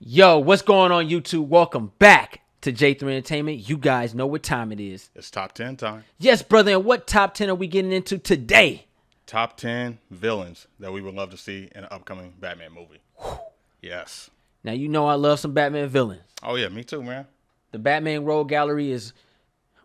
Yo, what's going on, YouTube? Welcome back to J3 Entertainment. You guys know what time it is. It's top 10 time. Yes, brother. And what top 10 are we getting into today? Top 10 villains that we would love to see in an upcoming Batman movie. Yes. Now, you know I love some Batman villains. Oh, yeah, me too, man. The Batman Rogue Gallery is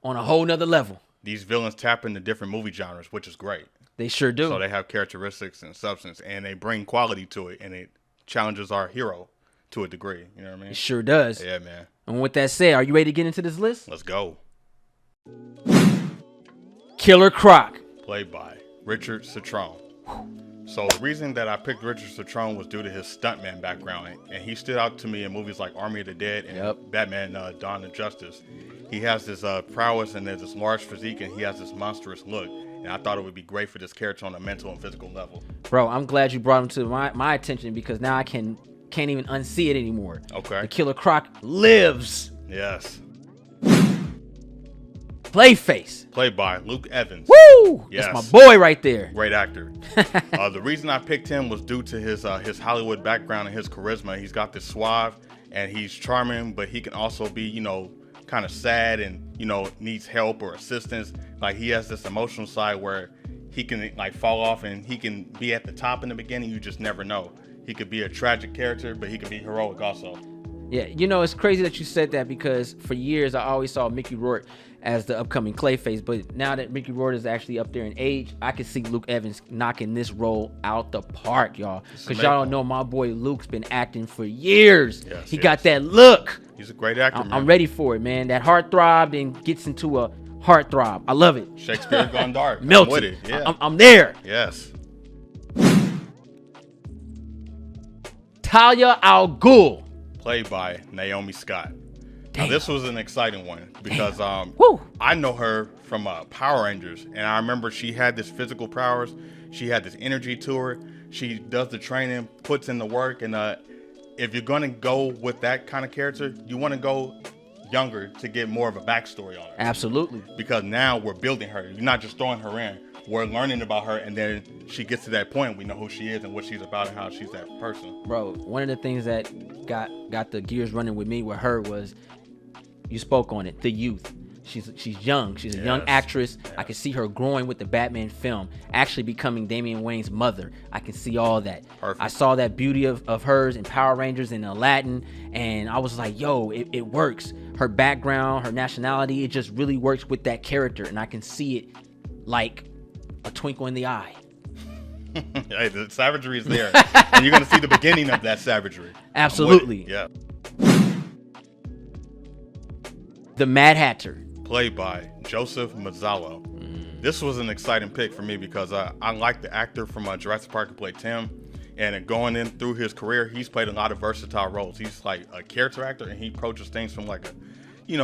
on a whole nother level. These villains tap into different movie genres, which is great. They sure do. So they have characteristics and substance, and they bring quality to it, and it challenges our hero to a degree. You know what I mean? It sure does. Yeah, man. And with that said, are you ready to get into this list? Let's go. Killer Croc. Played by Richard Citrone. So the reason that I picked Richard Citrone was due to his stuntman background, and he stood out to me in movies like Army of the Dead and Batman Dawn of Justice. He has this prowess and there's this large physique, and he has this monstrous look, and I thought it would be great for this character on a mental and physical level. Bro, I'm glad you brought him to my attention, because now I can't even unsee it anymore. Okay. The Killer Croc lives. Yes. Clayface. Played by Luke Evans. Woo! Yes. That's my boy right there. Great actor. The reason I picked him was due to his Hollywood background and his charisma. He's got this suave, and he's charming, but he can also be, kind of sad and, needs help or assistance. Like, he has this emotional side where he can, fall off, and he can be at the top in the beginning. You just never know. He could be a tragic character, but he could be heroic also. Yeah, it's crazy that you said that, because for years I always saw Mickey Rourke as the upcoming Clayface, but now that Mickey Rourke is actually up there in age, I can see Luke Evans knocking this role out the park, y'all. Because y'all don't know, my boy Luke's been acting for years. Yes, he got that look. He's a great actor, man. I'm ready for it, man. That heartthrob then gets into a heartthrob. I love it. Shakespeare gone dark. Melted. I'm with it. Yeah. I'm there. Yes. Talia al Ghul. Played by Naomi Scott. Now, this was an exciting one because I know her from Power Rangers, and I remember she had this physical prowess. She had this energy to her. She does the training, puts in the work, and if you're going to go with that kind of character, you want to go younger to get more of a backstory on her. Absolutely. Because now we're building her. You're not just throwing her in. We're learning about her, and then she gets to that point. We know who she is and what she's about and how she's that person. Bro, one of the things that got the gears running with me with her was, you spoke on it, the youth. She's young. She's a young actress. I can see her growing with the Batman film, actually becoming Damian Wayne's mother. I can see all that. Perfect. I saw that beauty of hers in Power Rangers and Aladdin, and I was like, yo, it works. Her background, her nationality, it just really works with that character, and I can see it like a twinkle in the eye. Hey, the savagery is there, and you're going to see the beginning of that savagery. Absolutely. Yeah. The Mad Hatter. Played by Joseph Mazzello. This was an exciting pick for me because I like the actor from Jurassic Park who played Tim, and going in through his career, he's played a lot of versatile roles. He's like a character actor, and he approaches things from like a,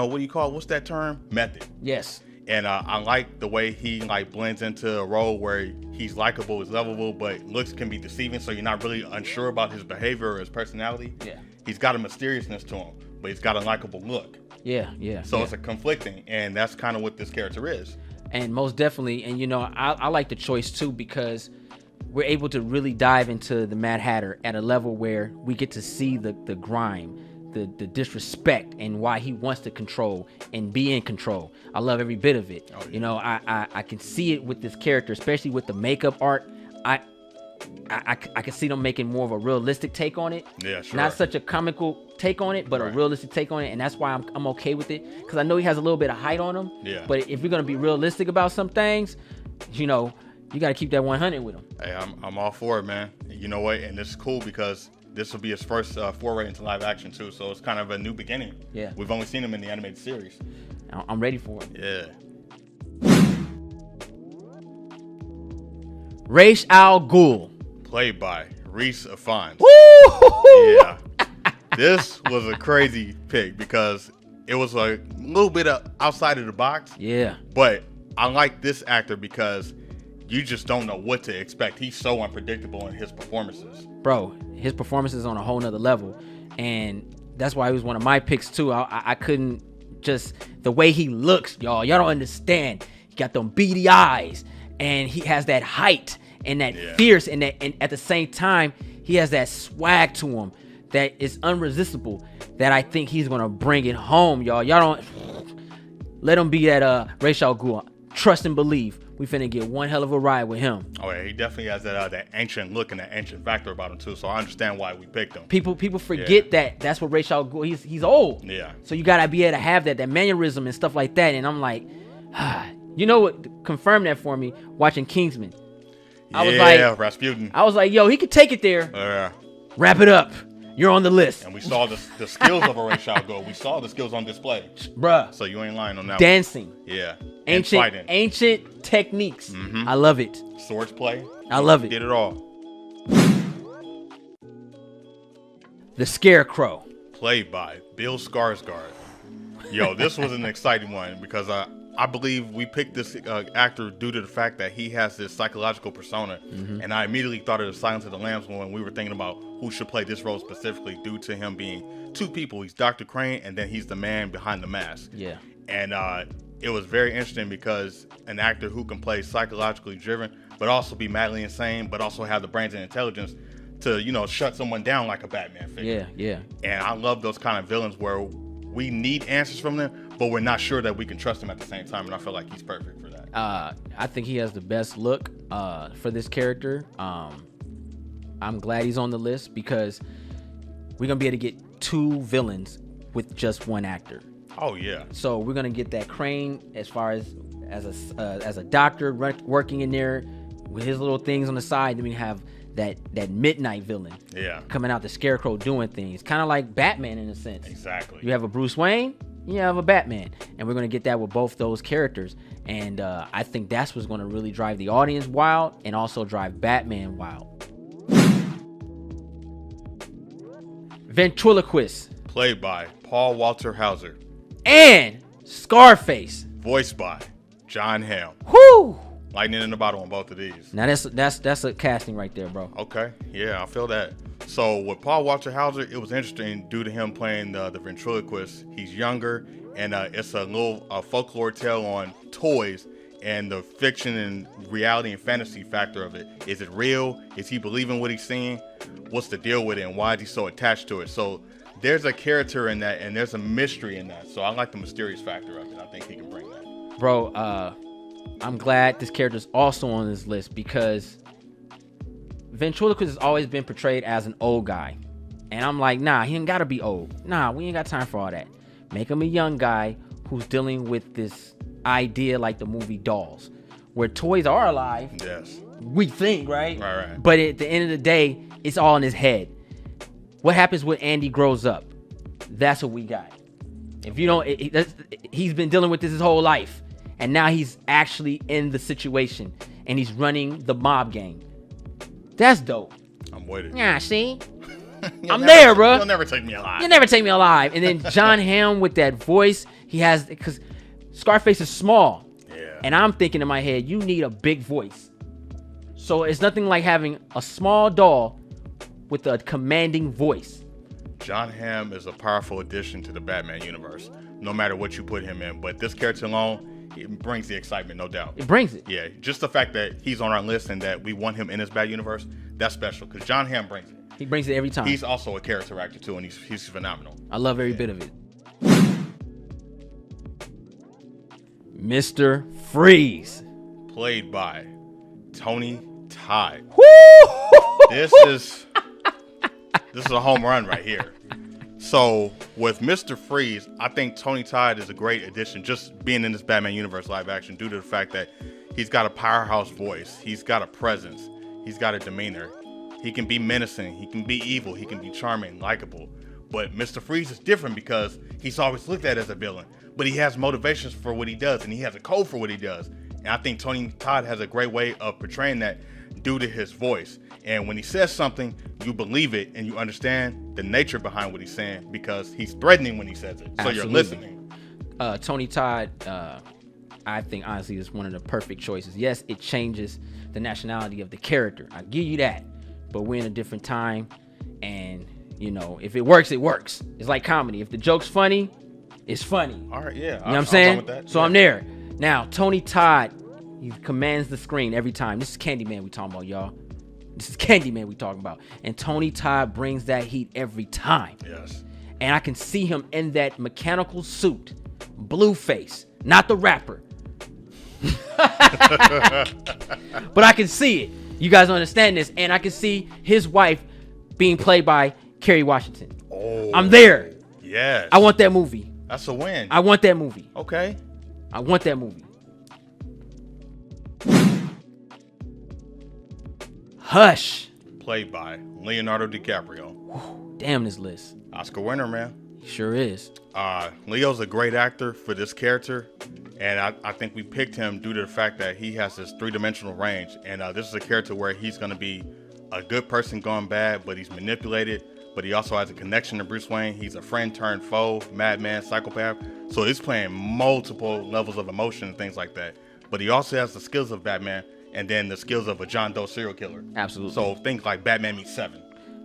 what do you call it? What's that term? Method. Yes. And I like the way he blends into a role where he's likable, he's lovable, but looks can be deceiving, so you're not really unsure about his behavior or his personality. Yeah. He's got a mysteriousness to him, but he's got a likable look. Yeah. So it's a conflicting, and that's kind of what this character is. And most definitely, and I like the choice too, because we're able to really dive into the Mad Hatter at a level where we get to see the grime, the disrespect, and why he wants to control and be in control. I love every bit of it. Oh, yeah. I can see it with this character, especially with the makeup art. I can see them making more of a realistic take on it. Yeah, sure. Not such a comical take on it, but a realistic take on it, and that's why I'm okay with it, because I know he has a little bit of height on him. Yeah. But if you're gonna be realistic about some things, you got to keep that 100 with him. Hey, I'm all for it, man. You know what? And this is cool because this will be his first foray into live action too, so it's kind of a new beginning. Yeah. We've only seen him in the animated series. I'm ready for it. Yeah. Ra's al Ghul. Played by Rhys Ifans. Woo! Yeah. This was a crazy pick because it was a little bit outside of the box. Yeah. But I like this actor because you just don't know what to expect. He's so unpredictable in his performances. Bro, his performance is on a whole nother level, and that's why he was one of my picks too. I couldn't just, the way he looks, y'all don't understand. He got them beady eyes, and he has that height and that fierce, and at the same time he has that swag to him. that is unresistible that I think he's gonna bring it home, y'all. Y'all don't let him be that Ra's al Ghul. Trust and believe. We finna get one hell of a ride with him. Oh yeah, he definitely has that ancient look and that ancient factor about him too. So I understand why we picked him. People forget that that's what Ra's al Ghul. He's old. Yeah. So you gotta be able to have that mannerism and stuff like that. And I'm like, you know what? Confirmed that for me watching Kingsman. I was like, Rasputin. I was like, yo, he could take it there. Yeah. Wrap it up. You're on the list. And we saw the skills of a Ra's al Ghul. We saw the skills on display. Bruh. So you ain't lying on that Dancing. one. Yeah. Ancient techniques. I love it. Swords play. I love it. Did it all. The Scarecrow. Played by Bill Skarsgård. Yo, this was an exciting one because I believe we picked this actor due to the fact that he has this psychological persona. And I immediately thought of the Silence of the Lambs when we were thinking about who should play this role specifically due to him being two people. He's Dr. Crane and then he's the man behind the mask. Yeah. And it was very interesting because an actor who can play psychologically driven, but also be madly insane, but also have the brains and intelligence to, shut someone down like a Batman figure. Yeah. And I love those kind of villains where we need answers from them, but we're not sure that we can trust them at the same time. And I feel like he's perfect for that. I think he has the best look for this character. I'm glad he's on the list because we're gonna be able to get two villains with just one actor. Oh yeah. So we're gonna get that Crane as far as a doctor working in there with his little things on the side. Then we have that midnight villain. Yeah. Coming out, the Scarecrow doing things, kind of like Batman in a sense. Exactly. You have a Bruce Wayne, you have a Batman, and we're gonna get that with both those characters. And I think that's what's gonna really drive the audience wild and also drive Batman wild. Ventriloquist. Played by Paul Walter Hauser. And Scarface. Voiced by John Hamm. Whoo! Lightning in the bottle on both of these. Now that's a casting right there, bro. Okay, yeah, I feel that. So with Paul Walter Hauser, it was interesting due to him playing the ventriloquist. He's younger, and it's a little folklore tale on toys and the fiction and reality and fantasy factor of it. Is it real? Is he believing what he's seeing? What's the deal with it, and why is he so attached to it? So there's a character in that, and there's a mystery in that. So I like the mysterious factor of it. I think he can bring that. Bro, I'm glad this character's also on this list because Ventriloquist has always been portrayed as an old guy. And I'm like, nah, he ain't gotta be old. Nah, we ain't got time for all that. Make him a young guy who's dealing with this idea like the movie Dolls, where toys are alive. Yes. We think, right? Right. But at the end of the day, it's all in his head. What happens when Andy grows up? That's what we got. If you don't, he's been dealing with this his whole life. And now he's actually in the situation and he's running the mob gang. That's dope. I'm with it. Yeah, see? I'm there, bro. You'll never take me alive. You'll never take me alive. And then John Hamm with that voice, he has, because Scarface is small. Yeah. And I'm thinking in my head, you need a big voice. So it's nothing like having a small doll with a commanding voice. John Hamm is a powerful addition to the Batman universe, no matter what you put him in. But this character alone, it brings the excitement, no doubt. It brings it. Yeah, just the fact that he's on our list and that we want him in this Bat universe, that's special because John Hamm brings it. He brings it every time. He's also a character actor too, and he's phenomenal. I love every bit of it. Mr. Freeze. Played by Tony Todd. Woo! This is a home run right here. So with Mr. Freeze, I think Tony Todd is a great addition, just being in this Batman universe live action, due to the fact that he's got a powerhouse voice, he's got a presence, he's got a demeanor. He can be menacing, he can be evil, he can be charming, likable. But Mr. Freeze is different because he's always looked at as a villain, but he has motivations for what he does, and he has a code for what he does. And I think Tony Todd has a great way of portraying that due to his voice. And when he says something, you believe it and you understand the nature behind what he's saying because he's threatening when he says it. So You're listening. Tony Todd, I think honestly is one of the perfect choices. Yes, it changes the nationality of the character. I give you that. But we're in a different time, and if it works, it works. It's like comedy. If the joke's funny, it's funny. All right, yeah. You know what I'm saying? So I'm there. Now, Tony Todd, he commands the screen every time. This is Candyman we talking about, y'all. This is Candyman we talking about. And Tony Todd brings that heat every time. Yes. And I can see him in that mechanical suit. Blueface. Not the rapper. But I can see it. You guys understand this. And I can see his wife being played by Kerry Washington. Oh. I'm there. Yes. I want that movie. That's a win. I want that movie. Okay. I want that movie. Hush. Played by Leonardo DiCaprio. Damn this list. Oscar winner, man. He sure is. Leo's a great actor for this character, and I think we picked him due to the fact that he has this three-dimensional range, and this is a character where he's going to be a good person gone bad, but he's manipulated, but he also has a connection to Bruce Wayne. He's a friend turned foe, madman, psychopath, so he's playing multiple levels of emotion and things like that, but he also has the skills of Batman and then the skills of a John Doe serial killer. Absolutely. So think like Batman meets Seven.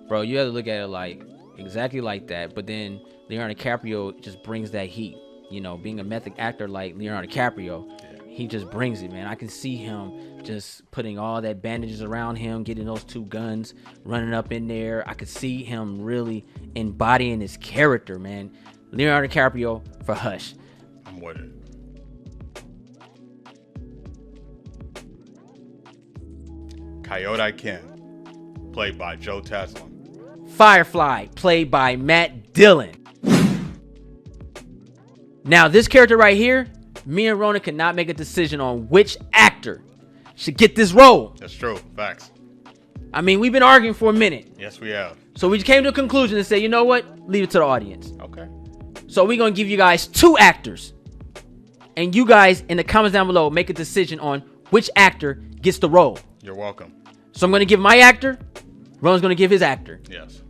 Bro, you have to look at it like exactly like that, but then Leonardo DiCaprio just brings that heat. You know, being a method actor like Leonardo DiCaprio, he just brings it, man. I can see him just putting all that bandages around him, getting those two guns, running up in there. I could see him really embodying his character, man. Leonardo DiCaprio for Hush. I'm with it. Coyote Ken, played by Joe Taslim. Firefly, played by Matt Dillon. Now, this character right here, me and Ronan cannot make a decision on which actor should get this role. That's true. Facts. I mean, we've been arguing for a minute. Yes, we have. So we came to a conclusion and say, you know what? Leave it to the audience. Okay. So we're going to give you guys two actors. And you guys in the comments down below make a decision on which actor gets the role. You're welcome. So I'm going to give my actor. Ron's going to give his actor. Yes.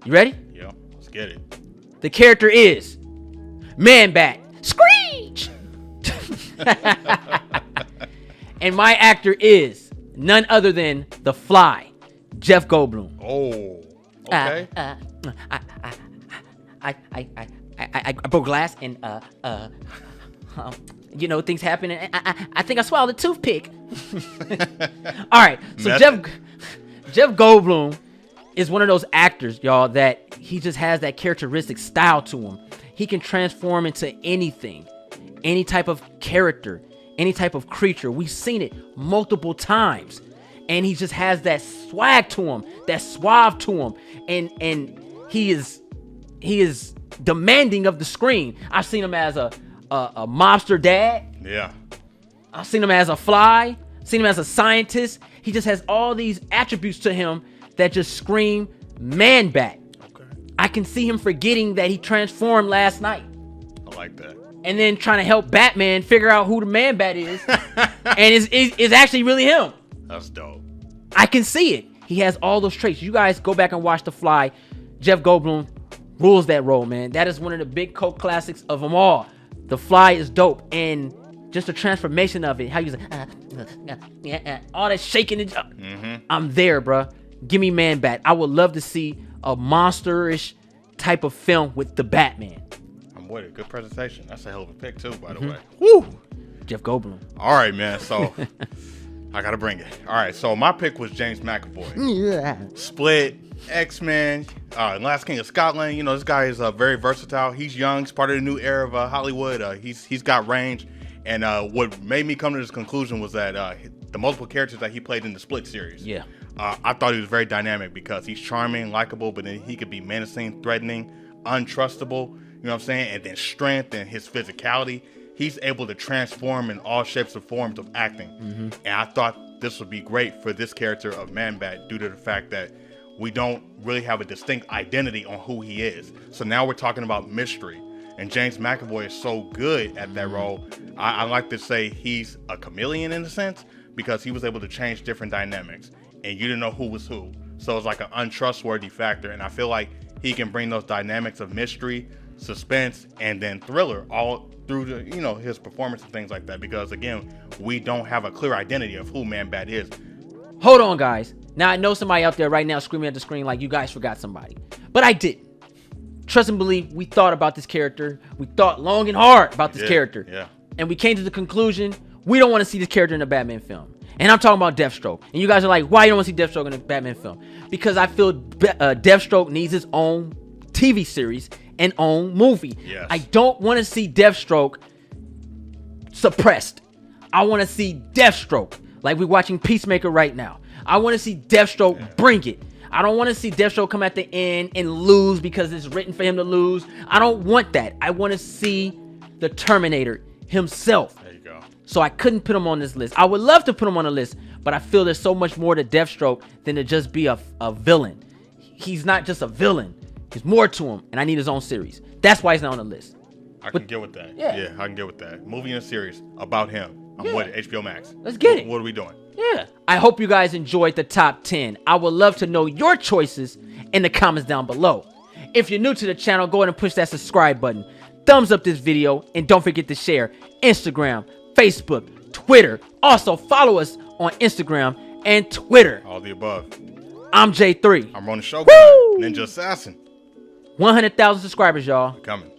You ready? Yeah. Let's get it. The character is Man-Bat. Screech! And my actor is none other than The Fly, Jeff Goldblum. Oh. Okay. I broke glass and you know, things happen and I think I swallowed a toothpick. All right, so Jeff Goldblum is one of those actors, y'all, that he just has that characteristic style to him. He can transform into anything, any type of character, any type of creature. We've seen it multiple times, and he just has that swag to him, that suave to him, and he is demanding of the screen. I've seen him as a mobster dad. Yeah. I've seen him as a fly. Seen him as a scientist. He just has all these attributes to him that just scream Man-Bat. Okay. I can see him forgetting that he transformed last night. I like that. And then trying to help Batman figure out who the Man-Bat is. And it's actually really him. That's dope. I can see it. He has all those traits. You guys go back and watch The Fly. Jeff Goldblum rules that role, man. That is one of the big cult classics of them all. The Fly is dope. And just the transformation of it. How he's like, all that shaking. I'm there, bro. Give me Man-Bat. I would love to see a monsterish type of film with the Batman. I'm with it. Good presentation. That's a hell of a pick, too, by the way. Woo! Jeff Goldblum. All right, man. So, I got to bring it. All right. So, my pick was James McAvoy. Split, X-Men, Last King of Scotland. You know, this guy is very versatile. He's young. He's part of the new era of Hollywood. He's got range. And what made me come to this conclusion was that the multiple characters that he played in the Split series. Yeah. I thought he was very dynamic because he's charming, likable, but then he could be menacing, threatening, untrustable, you know what I'm saying? And then strength and his physicality. He's able to transform in all shapes and forms of acting. And I thought this would be great for this character of Man-Bat due to the fact that we don't really have a distinct identity on who he is. So now we're talking about mystery. And James McAvoy is so good at that role. I like to say he's a chameleon in a sense because he was able to change different dynamics. And you didn't know who was who. So it's like an untrustworthy factor. And I feel like he can bring those dynamics of mystery, suspense, and then thriller all through the, you know, his performance and things like that. Because again, we don't have a clear identity of who Man-Bat is. Hold on, guys. Now I know somebody out there right now screaming at the screen like you guys forgot somebody. But I didn't. Trust and believe, we thought about this character. We thought long and hard about this character. Yeah. And we came to the conclusion, we don't want to see this character in a Batman film. And I'm talking about Deathstroke. And you guys are like, why you don't want to see Deathstroke in a Batman film? Because I feel Deathstroke needs his own TV series and own movie. Yes. I don't want to see Deathstroke suppressed. I want to see Deathstroke like we're watching Peacemaker right now. I want to see Deathstroke bring it. I don't want to see Deathstroke come at the end and lose because it's written for him to lose. I don't want that. I want to see the Terminator himself. There you go. So I couldn't put him on this list. I would love to put him on the list, but I feel there's so much more to Deathstroke than to just be a villain. He's not just a villain. There's more to him, and I need his own series. That's why he's not on the list. I can get with that. Yeah. I can get with that. Movie and a series about him. I'm with it. HBO Max. Let's get it. What are we doing? Yeah. I hope you guys enjoyed the top 10. I would love to know your choices in the comments down below. If you're new to the channel, go ahead and push that subscribe button. Thumbs up this video, and don't forget to share Instagram, Facebook, Twitter. Also, follow us on Instagram and Twitter. All the above. I'm J3. I'm Roninjoegenji, Woo! Ninja Assassin. 100,000 subscribers, y'all. Coming.